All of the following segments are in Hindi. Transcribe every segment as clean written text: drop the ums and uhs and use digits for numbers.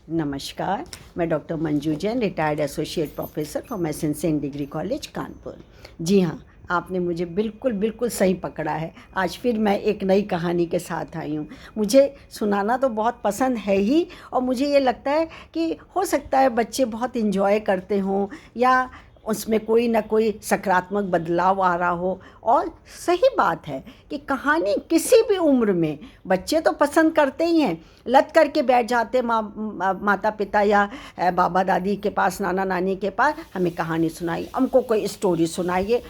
नमस्कार, मैं doctor Manju Jain, retired associate professor from Ascent degree college Kanpur. जी हाँ, आपने मुझे बिल्कुल सही पकड़ा है। आज फिर मैं एक नई कहानी के साथ आई हूँ। मुझे सुनाना तो बहुत पसंद है ही, और मुझे ये लगता है कि हो सकता है बच्चे बहुत इन्जॉय करते हों या उसमें कोई ना कोई सकारात्मक बदलाव आ रहा हो। और सही बात है कि कहानी किसी भी उम्र में बच्चे तो पसंद करते ही हैं, लत करके बैठ जाते माता पिता या बाबा दादी के पास, नाना नानी के पास, हमें कहानी सुनाई, हमको कोई स्टोरी सुनाइए,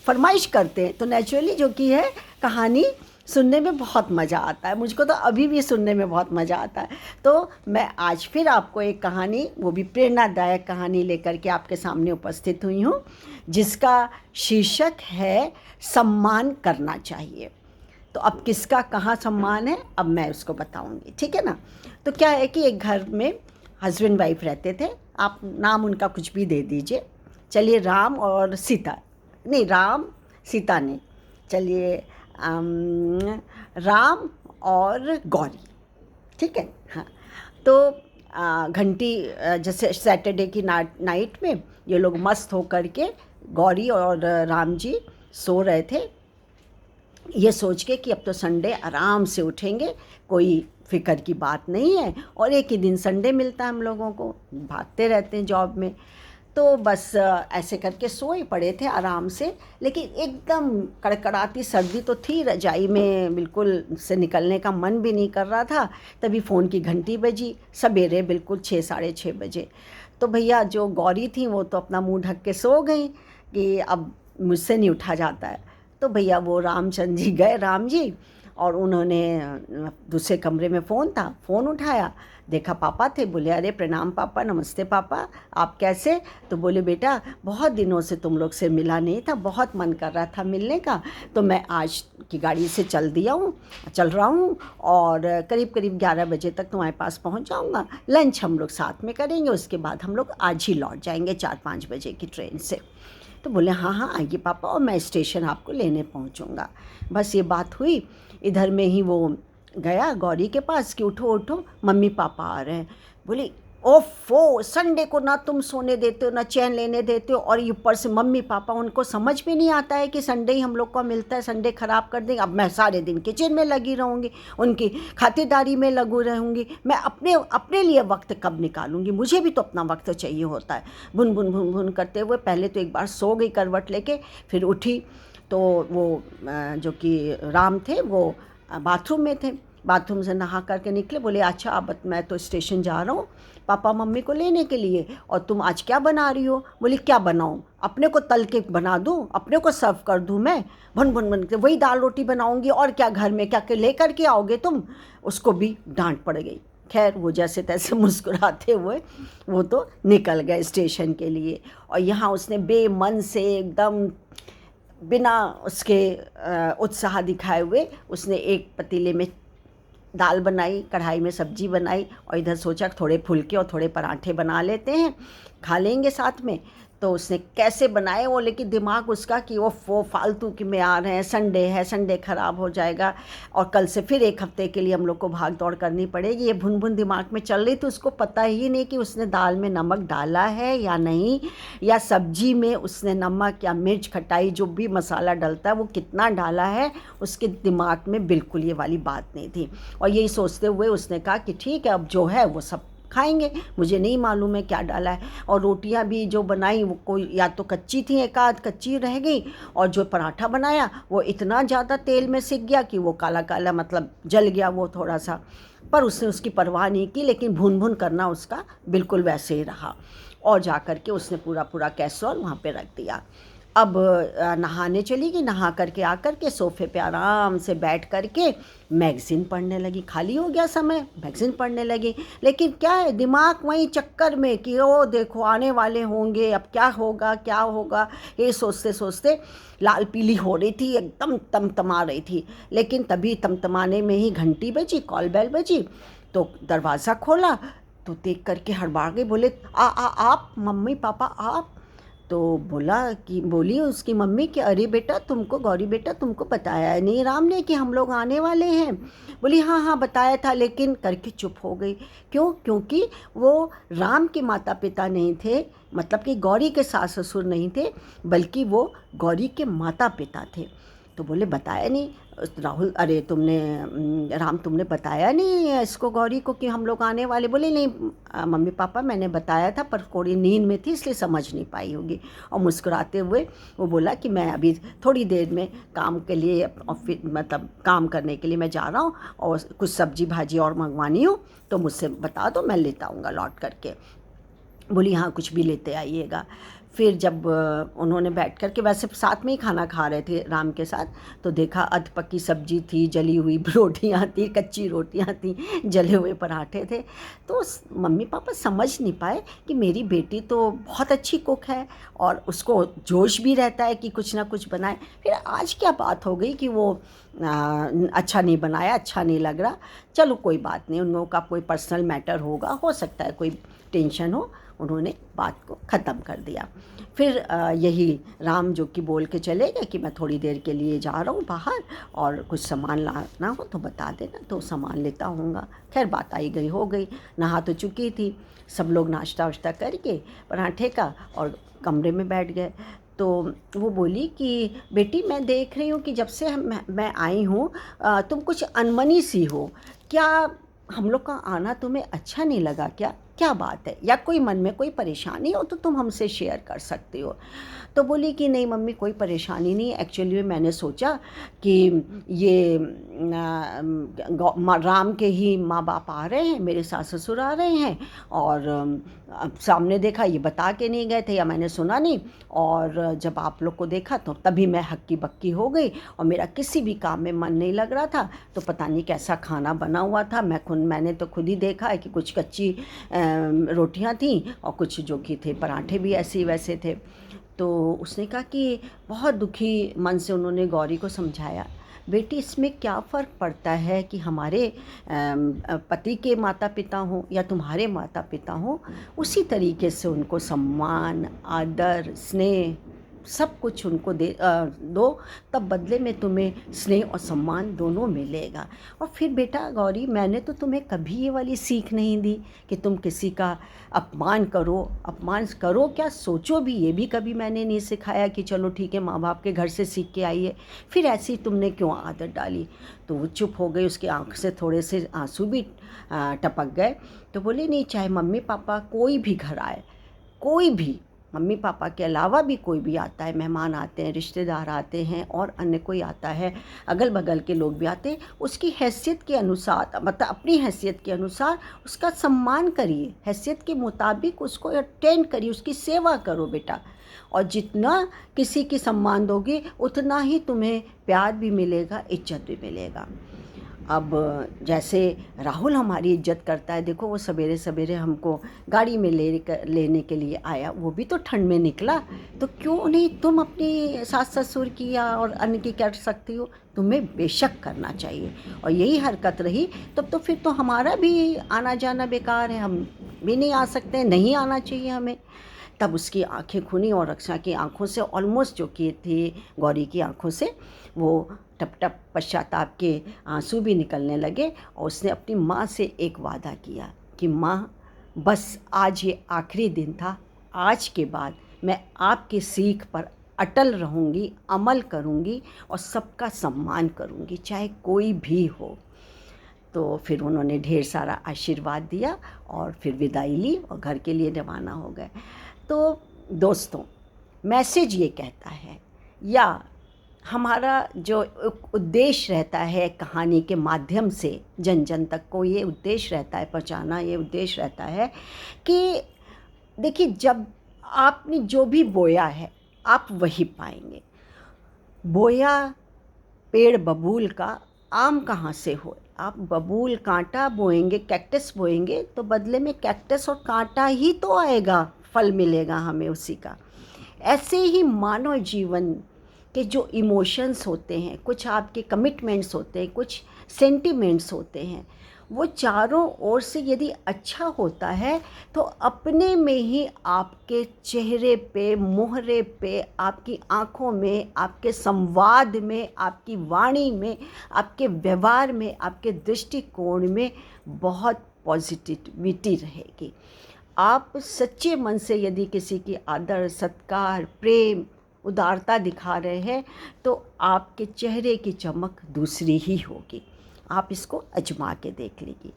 फरमाइश करते हैं। तो नेचुरली जो कि है, कहानी सुनने में बहुत मज़ा आता है। मुझको तो अभी भी सुनने में बहुत मज़ा आता है। तो मैं आज फिर आपको एक कहानी, वो भी प्रेरणादायक कहानी लेकर के आपके सामने उपस्थित हुई हूँ, जिसका शीर्षक है सम्मान करना चाहिए। तो अब किसका कहाँ सम्मान है, अब मैं उसको बताऊंगी, ठीक है ना। तो क्या है कि एक घर में हस्बैंड वाइफ रहते थे। आप नाम उनका कुछ भी दे दीजिए, चलिए राम और सीता, नहीं राम सीता नहीं, चलिए राम और गौरी, ठीक है। हाँ, तो घंटी जैसे सैटरडे की नाइट में ये लोग मस्त होकर के, गौरी और राम जी सो रहे थे, ये सोच के कि अब तो संडे आराम से उठेंगे, कोई फ़िक्र की बात नहीं है, और एक ही दिन संडे मिलता है हम लोगों को, भागते रहते हैं जॉब में। तो बस ऐसे करके सोए पड़े थे आराम से। लेकिन एकदम कड़कड़ाती सर्दी तो थी, रजाई में बिल्कुल से निकलने का मन भी नहीं कर रहा था। तभी फ़ोन की घंटी बजी, सवेरे बिल्कुल 6 साढ़े 6 बजे। तो भैया जो गौरी थी वो तो अपना मुंह ढक के सो गई कि अब मुझसे नहीं उठा जाता है। तो भैया वो रामचंद्र जी गए, राम जी, और उन्होंने दूसरे कमरे में फ़ोन था, फ़ोन उठाया, देखा पापा थे। बोले अरे प्रणाम पापा, नमस्ते पापा, आप कैसे? तो बोले बेटा बहुत दिनों से तुम लोग से मिला नहीं था, बहुत मन कर रहा था मिलने का, तो मैं आज की गाड़ी से चल रहा हूँ, और करीब करीब 11 बजे तक तुम्हारे पास पहुँच जाऊँगा। लंच हम लोग साथ में करेंगे, उसके बाद हम लोग आज ही लौट जाएंगे 4-5 बजे की ट्रेन से। तो बोले हाँ हाँ आइए पापा, और मैं स्टेशन आपको लेने पहुंचूंगा। बस ये बात हुई, इधर में ही वो गया गौरी के पास कि उठो उठो मम्मी पापा आ रहे हैं। बोली ओफो, संडे को ना तुम सोने देते हो ना चैन लेने देते हो, और ऊपर से मम्मी पापा, उनको समझ में नहीं आता है कि संडे ही हम लोग को मिलता है, संडे ख़राब कर देंगे। अब मैं सारे दिन किचन में लगी रहूँगी, उनकी खातिरदारी में लगू रहूँगी, मैं अपने लिए वक्त कब निकालूंगी? मुझे भी तो अपना वक्त चाहिए होता है। भुन भुन भुन भुन करते हुए पहले तो एक बार सो गई करवट लेके, फिर उठी तो वो जो कि राम थे वो बाथरूम में थे, बाथरूम से नहा करके निकले। बोले अच्छा अब मैं तो स्टेशन जा रहा हूँ पापा मम्मी को लेने के लिए, और तुम आज क्या बना रही हो? बोली क्या बनाऊँ, अपने को तल के बना दूँ, अपने को सर्व कर दूँ मैं? भन भन भन के वही दाल रोटी बनाऊँगी, और क्या घर में क्या लेकर के आओगे तुम? उसको भी डांट पड़ गई। खैर वो जैसे तैसे मुस्कुराते हुए वो तो निकल गए स्टेशन के लिए। और यहाँ उसने बेमन से एकदम बिना उसके उत्साह दिखाए हुए उसने एक पतीले में दाल बनाई, कढ़ाई में सब्जी बनाई, और इधर सोचा थोड़े फुलके और थोड़े पराठे बना लेते हैं, खा लेंगे साथ में। तो उसने कैसे बनाए वो, लेकिन दिमाग उसका कि वो फालतू कि में आ रहे हैं, संडे है, संडे ख़राब हो जाएगा, और कल से फिर एक हफ्ते के लिए हम लोग को भाग दौड़ करनी पड़ेगी। ये भुन भुन दिमाग में चल रही थी। उसको पता ही नहीं कि उसने दाल में नमक डाला है या नहीं, या सब्जी में उसने नमक या मिर्च खटाई जो भी मसाला डलता है वो कितना डाला है, उसके दिमाग में बिल्कुल ये वाली बात नहीं थी। और यही सोचते हुए उसने कहा कि ठीक है अब जो है वो सब खाएंगे, मुझे नहीं मालूम है क्या डाला है। और रोटियां भी जो बनाई वो कोई या तो कच्ची थी, एक आध कच्ची रह गई, और जो पराठा बनाया वो इतना ज़्यादा तेल में सिक गया कि वो काला काला मतलब जल गया वो थोड़ा सा। पर उसने उसकी परवाह नहीं की, लेकिन भून भून करना उसका बिल्कुल वैसे ही रहा, और जा कर के उसने पूरा पूरा कैसरोल वहाँ पे रख दिया। अब नहाने चली गई, नहा करके आकर के सोफ़े पे आराम से बैठ करके मैगज़ीन पढ़ने लगी। खाली हो गया समय, मैगज़ीन पढ़ने लगी। लेकिन क्या है, दिमाग वहीं चक्कर में कि ओ देखो आने वाले होंगे, अब क्या होगा क्या होगा, ये सोचते सोचते लाल पीली हो रही थी, एकदम तमतमा रही थी। लेकिन तभी तमतमाने में ही घंटी बजी, कॉल बेल बजी, तो दरवाज़ा खोला तो देख करके हड़बड़ा गई। बोले आप मम्मी पापा आप? तो बोली उसकी मम्मी कि अरे बेटा तुमको, गौरी बेटा तुमको बताया नहीं राम ने कि हम लोग आने वाले हैं? बोली हाँ हाँ बताया था, लेकिन करके चुप हो गई। क्यों? क्योंकि वो राम के माता पिता नहीं थे, मतलब कि गौरी के सास ससुर नहीं थे, बल्कि वो गौरी के माता पिता थे। तो बोले बताया नहीं राहुल, अरे राम तुमने बताया नहीं इसको, गौरी को, कि हम लोग आने वाले? बोले नहीं मम्मी पापा मैंने बताया था, पर थोड़ी नींद में थी इसलिए समझ नहीं पाई होगी। और मुस्कुराते हुए वो बोला कि मैं अभी थोड़ी देर में काम के लिए ऑफिस, मतलब काम करने के लिए मैं जा रहा हूँ, और कुछ सब्जी भाजी और मंगवानी हो तो मुझसे बता दो, मैं लेता आऊँगा लौट करके। बोली हाँ कुछ भी लेते आइएगा। फिर जब उन्होंने बैठ कर के, वैसे साथ में ही खाना खा रहे थे राम के साथ, तो देखा अध पकी सब्जी थी, जली हुई रोटियां थी, कच्ची रोटियां थी, जले हुए पराठे थे। तो मम्मी पापा समझ नहीं पाए कि मेरी बेटी तो बहुत अच्छी कुक है और उसको जोश भी रहता है कि कुछ ना कुछ बनाए, फिर आज क्या बात हो गई कि वो अच्छा नहीं बनाया, अच्छा नहीं लग रहा। चलो कोई बात नहीं, उन लोगों का कोई पर्सनल मैटर होगा, हो सकता है कोई टेंशन हो। उन्होंने बात को ख़त्म कर दिया। फिर यही राम जो कि बोल के चले गए कि मैं थोड़ी देर के लिए जा रहा हूँ बाहर, और कुछ सामान लाना हो तो बता देना, तो सामान लेता हूँगा। खैर बात आई गई हो गई, नहा तो चुकी थी, सब लोग नाश्ता वाश्ता करके पराठे का और कमरे में बैठ गए। तो वो बोली कि बेटी मैं देख रही हूँ कि जब से मैं आई हूँ तुम कुछ अनमनी सी हो, क्या हम लोग का आना तुम्हें अच्छा नहीं लगा क्या? क्या बात है? या कोई मन में कोई परेशानी हो तो तुम हमसे शेयर कर सकती हो। तो बोली कि नहीं मम्मी कोई परेशानी नहीं, एक्चुअली मैंने सोचा कि ये राम के ही माँ बाप आ रहे हैं, मेरे सास ससुर आ रहे हैं, और सामने देखा ये बता के नहीं गए थे या मैंने सुना नहीं, और जब आप लोग को देखा तो तभी मैं हक्की बक्की हो गई और मेरा किसी भी काम में मन नहीं लग रहा था। तो पता नहीं कैसा खाना बना हुआ था, मैंने तो खुद ही देखा है कि कुछ कच्ची रोटियां थी और कुछ जो कि थे पराठे भी ऐसे वैसे थे। तो उसने कहा कि बहुत दुखी मन से उन्होंने गौरी को समझाया, बेटी इसमें क्या फ़र्क पड़ता है कि हमारे पति के माता पिता हों या तुम्हारे माता पिता हों, उसी तरीके से उनको सम्मान, आदर, स्नेह सब कुछ उनको दो, तब बदले में तुम्हें स्नेह और सम्मान दोनों मिलेगा। और फिर बेटा गौरी मैंने तो तुम्हें कभी ये वाली सीख नहीं दी कि तुम किसी का अपमान करो क्या, सोचो भी, ये भी कभी मैंने नहीं सिखाया कि चलो ठीक है माँ बाप के घर से सीख के आई है, फिर ऐसी तुमने क्यों आदत डाली? तो वो चुप हो गई, उसकी आँख से थोड़े से आंसू भी टपक गए। तो बोले नहीं, चाहे मम्मी पापा कोई भी घर आए, कोई भी, मम्मी पापा के अलावा भी कोई भी आता है, मेहमान आते हैं, रिश्तेदार आते हैं और अन्य कोई आता है, अगल बगल के लोग भी आते हैं, उसकी हैसियत के अनुसार, मतलब अपनी हैसियत के अनुसार उसका सम्मान करिए, हैसियत के मुताबिक उसको अटेंड करिए, उसकी सेवा करो बेटा। और जितना किसी की सम्मान दोगे उतना ही तुम्हें प्यार भी मिलेगा, इज्जत भी मिलेगा। अब जैसे राहुल हमारी इज्जत करता है, देखो वो सवेरे सवेरे हमको गाड़ी में लेने के लिए आया, वो भी तो ठंड में निकला, तो क्यों नहीं तुम अपनी सास ससुर की या और अन्य की कर सकती हो? तुम्हें बेशक करना चाहिए। और यही हरकत रही तब तो फिर तो हमारा भी आना जाना बेकार है, हम भी नहीं आ सकते, नहीं आना चाहिए हमें। तब उसकी आंखें खुली और रक्षा की आंखों से ऑलमोस्ट जो कि थी गौरी की आंखों से वो टप टप पश्चाताप के आंसू भी निकलने लगे। और उसने अपनी माँ से एक वादा किया कि माँ बस आज ये आखिरी दिन था, आज के बाद मैं आपकी सीख पर अटल रहूँगी, अमल करूँगी और सबका सम्मान करूँगी, चाहे कोई भी हो। तो फिर उन्होंने ढेर सारा आशीर्वाद दिया और फिर विदाई ली और घर के लिए रवाना हो गए। तो दोस्तों, मैसेज ये कहता है, या हमारा जो उद्देश्य रहता है कहानी के माध्यम से जन जन तक को ये उद्देश्य रहता है पहुँचाना, ये उद्देश्य रहता है कि देखिए जब आपने जो भी बोया है आप वही पाएंगे। बोया पेड़ बबूल का, आम कहाँ से हो? आप बबूल कांटा बोएंगे, कैक्टस बोएंगे तो बदले में कैक्टस और कांटा ही तो आएगा, फल मिलेगा हमें उसी का। ऐसे ही मानव जीवन के जो इमोशंस होते हैं, कुछ आपके कमिटमेंट्स होते हैं, कुछ सेंटिमेंट्स होते हैं, वो चारों ओर से यदि अच्छा होता है तो अपने में ही आपके चेहरे पे, मुहरे पे, आपकी आँखों में, आपके संवाद में, आपकी वाणी में, आपके व्यवहार में, आपके दृष्टिकोण में बहुत पॉजिटिविटी रहेगी। आप सच्चे मन से यदि किसी की आदर, सत्कार, प्रेम, उदारता दिखा रहे हैं तो आपके चेहरे की चमक दूसरी ही होगी। आप इसको आजमा के देख लीजिए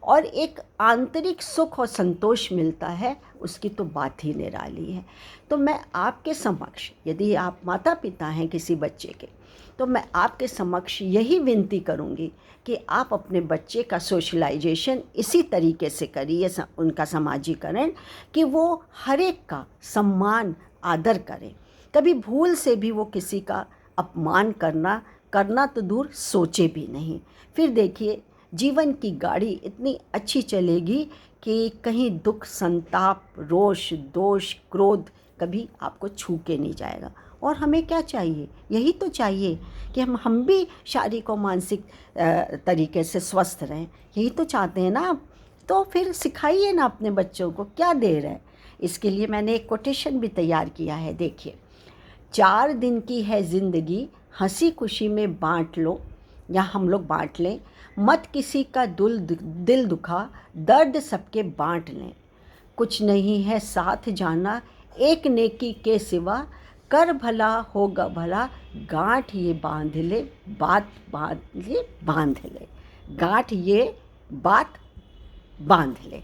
और एक आंतरिक सुख और संतोष मिलता है, उसकी तो बात ही निराली है। तो मैं आपके समक्ष, यदि आप माता पिता हैं किसी बच्चे के, तो मैं आपके समक्ष यही विनती करूंगी कि आप अपने बच्चे का सोशलाइजेशन इसी तरीके से करिए, उनका समाजीकरण, कि वो हर एक का सम्मान, आदर करें। कभी भूल से भी वो किसी का अपमान करना तो दूर सोचे भी नहीं। फिर देखिए जीवन की गाड़ी इतनी अच्छी चलेगी कि कहीं दुख, संताप, रोष, दोष, क्रोध कभी आपको छू के नहीं जाएगा। और हमें क्या चाहिए? यही तो चाहिए कि हम भी शारीरिक और मानसिक तरीके से स्वस्थ रहें। यही तो चाहते हैं ना आप। तो फिर सिखाइए ना अपने बच्चों को, क्या देर है। इसके लिए मैंने एक कोटेशन भी तैयार किया है, देखिए। 4 दिन की है ज़िंदगी, हंसी खुशी में बांट लो, या हम लोग बांट लें। मत किसी का दिल दुखा, दर्द सबके बांट लें। कुछ नहीं है साथ जाना, एक नेकी के सिवा, कर भला होगा भला, गांठ ये बांध ले, बात बांध ले, गांठ ये बात बांध ले।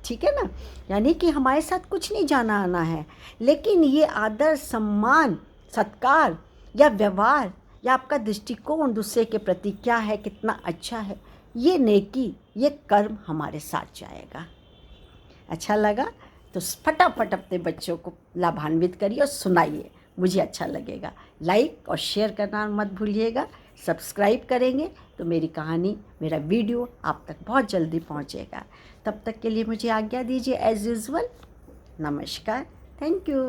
ठीक है ना? यानी कि हमारे साथ कुछ नहीं जाना आना है, लेकिन ये आदर, सम्मान, सत्कार या व्यवहार या आपका दृष्टिकोण दूसरे के प्रति क्या है, कितना अच्छा है, ये नेकी, ये कर्म हमारे साथ जाएगा। अच्छा लगा तो फटाफट अपने बच्चों को लाभान्वित करिए और सुनाइए, मुझे अच्छा लगेगा। लाइक और शेयर करना मत भूलिएगा। सब्सक्राइब करेंगे तो मेरी कहानी, मेरा वीडियो आप तक बहुत जल्दी पहुंचेगा। तब तक के लिए मुझे आज्ञा दीजिए। एज़ यूजुअल, नमस्कार, थैंक यू।